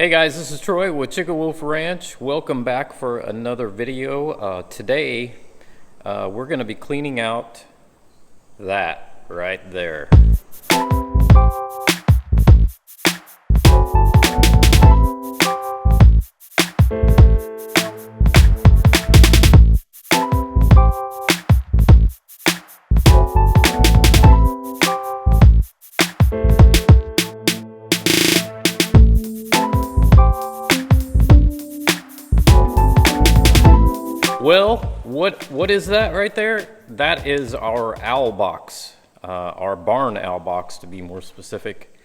Hey guys, this is Troy with Chick-a-Woof Ranch. Welcome back for another video. Today, we're going to be cleaning out that right there. Well, what is that right there? That is our owl box, our barn owl box to be more specific.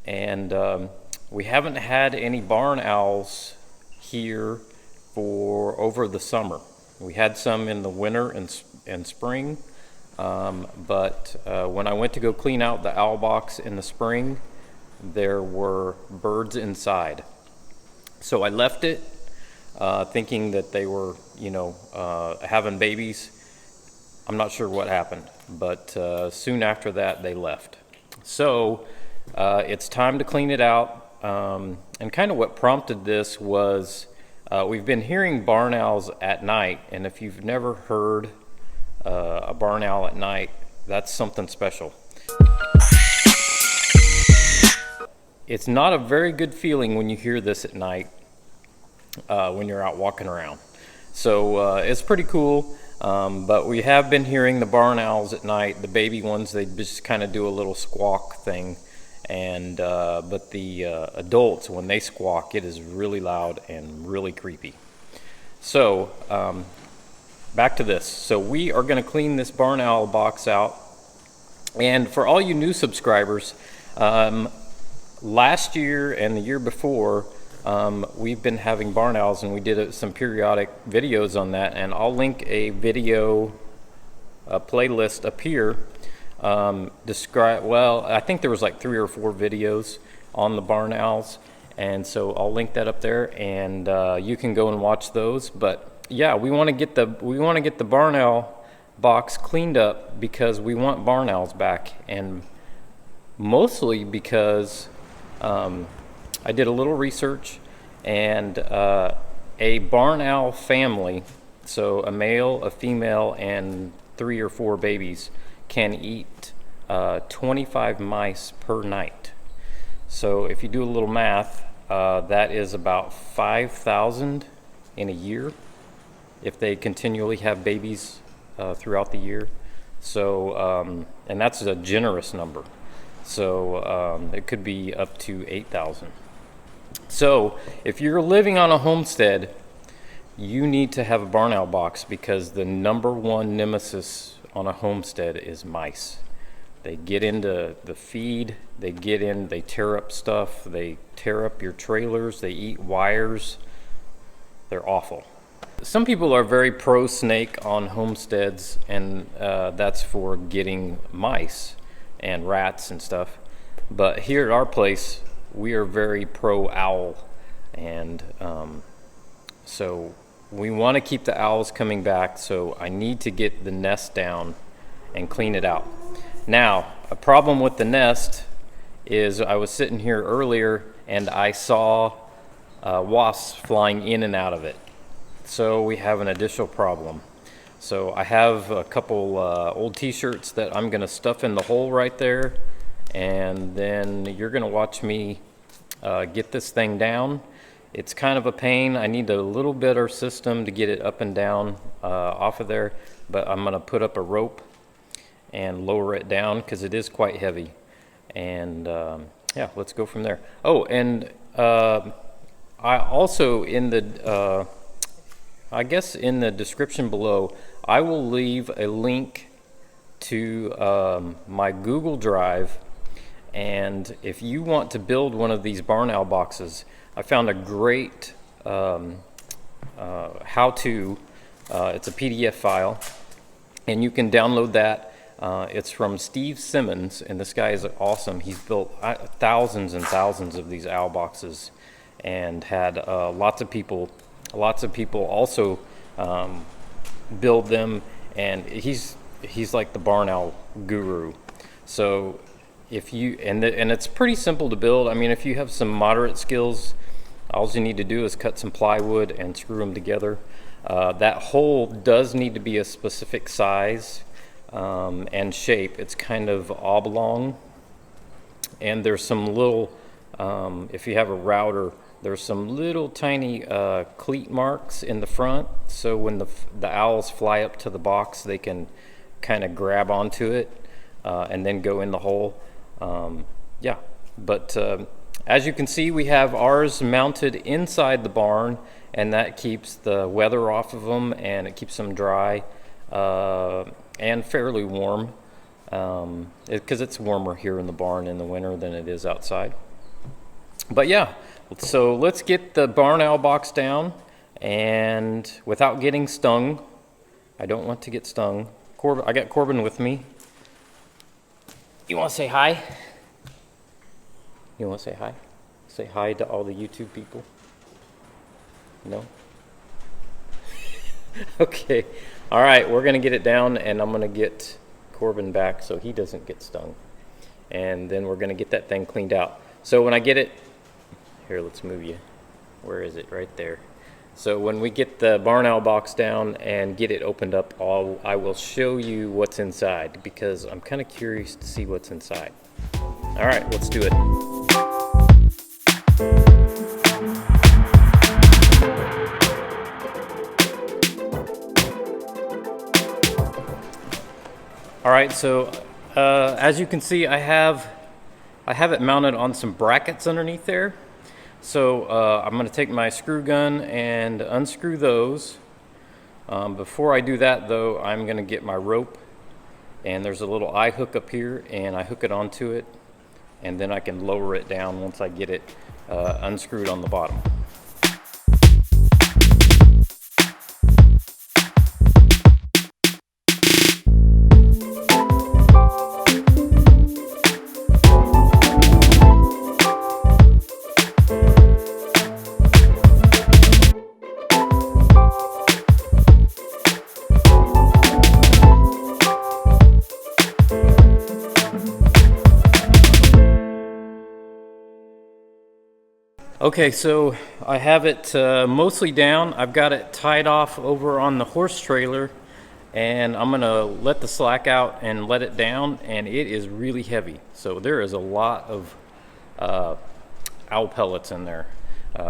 And we haven't had any barn owls here for over the summer. We had some in the winter and spring, but when I went to go clean out the owl box in the spring, there were birds inside. So I left it. Thinking that they were, having babies. I'm not sure what happened, but soon after that they left. So it's time to clean it out. And kind of what prompted this was we've been hearing barn owls at night, and if you've never heard a barn owl at night, that's something special. It's not a very good feeling when you hear this at night. When you're out walking around. So it's pretty cool, but we have been hearing the barn owls at night. The baby ones, they just kind of do a little squawk thing, and but the adults, when they squawk, it is really loud and really creepy. So back to this. So we are going to clean this barn owl box out, and for all you new subscribers, last year and the year before, we've been having barn owls, and we did some periodic videos on that, and I'll link a video playlist up here. I think there was like 3 or 4 videos on the barn owls, and so I'll link that up there, and you can go and watch those. But yeah, we want to get the barn owl box cleaned up because we want barn owls back, and mostly because I did a little research, and a barn owl family, so a male, a female, and 3 or 4 babies, can eat 25 mice per night. So if you do a little math, that is about 5,000 in a year if they continually have babies throughout the year. So, and that's a generous number. So it could be up to 8,000. So if you're living on a homestead, you need to have a barn owl box, because the #1 nemesis on a homestead is mice. They get into the feed, they tear up stuff, they tear up your trailers, they eat wires. They're awful. Some people are very pro snake on homesteads, and that's for getting mice and rats and stuff. But here at our place, we are very pro owl, and so we want to keep the owls coming back. So I need to get the nest down and clean it out. Now, a problem with the nest is I was sitting here earlier and I saw wasps flying in and out of it. So we have an additional problem. So I have a couple old t-shirts that I'm gonna stuff in the hole right there, and then you're gonna watch me get this thing down. It's kind of a pain. I need a little better system to get it up and down off of there, but I'm gonna put up a rope and lower it down because it is quite heavy. And yeah, let's go from there. Oh, and I also, in the I guess in the description below, I will leave a link to my Google Drive, and if you want to build one of these barn owl boxes, I found a great how-to. It's a PDF file, and you can download that. It's from Steve Simmons, and this guy is awesome. He's built thousands and thousands of these owl boxes, and had lots of people also build them, and he's like the barn owl guru. So if you, and it's pretty simple to build. I mean, if you have some moderate skills, all you need to do is cut some plywood and screw them together. That hole does need to be a specific size and shape. It's kind of oblong, and there's some little, if you have a router, there's some little tiny cleat marks in the front, so when the owls fly up to the box, they can kind of grab onto it and then go in the hole. Yeah, but as you can see, we have ours mounted inside the barn, and that keeps the weather off of them, and it keeps them dry and fairly warm, because it's warmer here in the barn in the winter than it is outside. But yeah, so let's get the barn owl box down, and without getting stung. I don't want to get stung. Corbin, I got Corbin with me. You want to say hi? You want to say hi? Say hi to all the YouTube people? No? Okay. All right, we're going to get it down, and I'm going to get Corbin back so he doesn't get stung. And then we're going to get that thing cleaned out. So when I get it, here, let's move you. Where is it? Right there. So when we get the barn owl box down and get it opened up, I will show you what's inside, because I'm kind of curious to see what's inside. All right, let's do it. All right, so as you can see, I have it mounted on some brackets underneath there. So I'm going to take my screw gun and unscrew those. Before I do that, though, I'm going to get my rope, and there's a little eye hook up here, and I hook it onto it, and then I can lower it down once I get it unscrewed on the bottom. Okay, so I have it mostly down. I've got it tied off over on the horse trailer, and I'm gonna let the slack out and let it down, and it is really heavy. So there is a lot of owl pellets in there.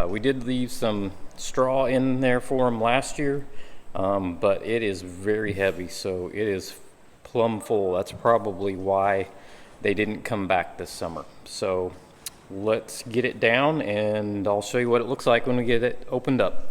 We did leave some straw in there for them last year, but it is very heavy, so it is plumb full. That's probably why they didn't come back this summer. So let's get it down, and I'll show you what it looks like when we get it opened up.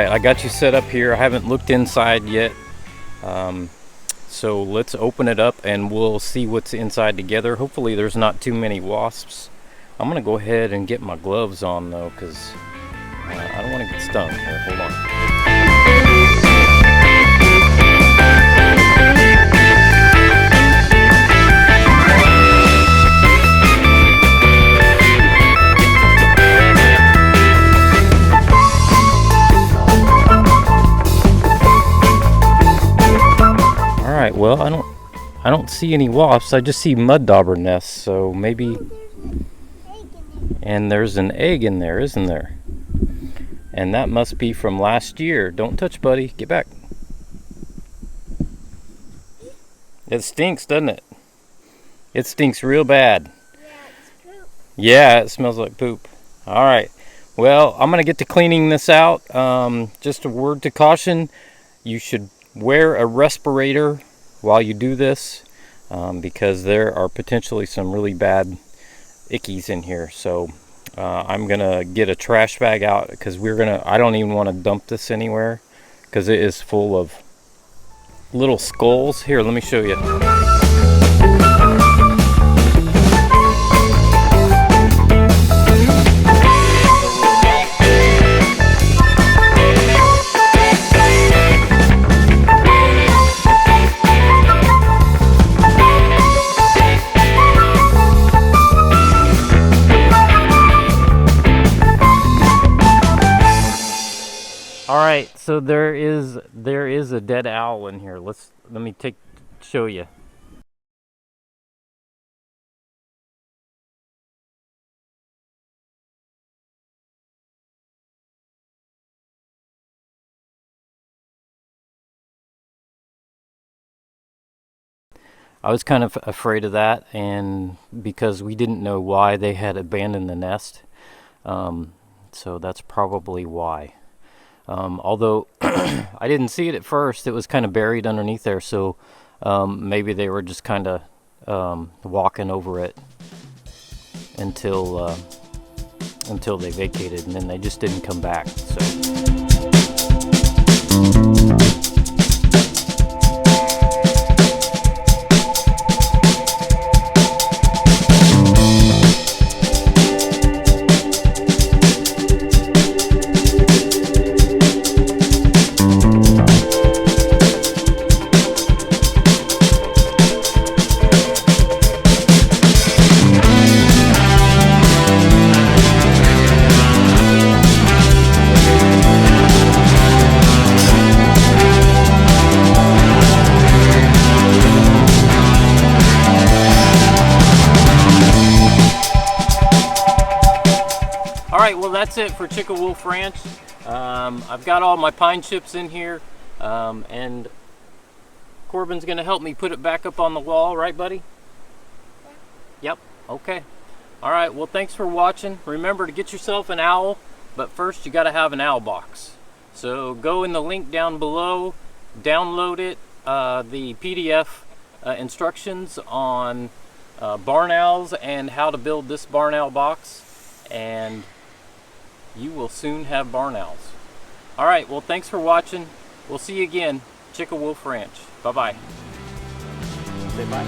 I got you set up here. I haven't looked inside yet, so let's open it up and we'll see what's inside together. Hopefully there's not too many wasps. I'm gonna go ahead and get my gloves on though, because I don't want to get stung. Here, hold on. Well, I don't see any wasps. I just see mud dauber nests, so maybe. And there's an egg in there, isn't there? And that must be from last year. Don't touch, buddy. Get back. It stinks, doesn't it? It stinks real bad. Yeah, it's poop. Yeah, it smells like poop. All right. Well, I'm going to get to cleaning this out. Just a word to caution. You should wear a respirator while you do this, because there are potentially some really bad ickies in here. So I'm gonna get a trash bag out, because I don't even want to dump this anywhere, because it is full of little skulls. Here, let me show you. All right, so there is a dead owl in here. Let me show you. I was kind of afraid of that, and because we didn't know why they had abandoned the nest, so that's probably why. Although I didn't see it at first, it was kind of buried underneath there, so maybe they were just kind of walking over it until they vacated, and then they just didn't come back. So. Alright, well that's it for Chick-a-Woof Ranch. I've got all my pine chips in here, and Corbin's going to help me put it back up on the wall, right buddy? Yeah. Yep, okay. Alright, well thanks for watching. Remember to get yourself an owl, but first you got to have an owl box. So go in the link down below, download it, the PDF instructions on barn owls and how to build this barn owl box, and you will soon have barn owls. Alright, well thanks for watching. We'll see you again. Chick-a-Woof Ranch. Bye-bye. Say bye.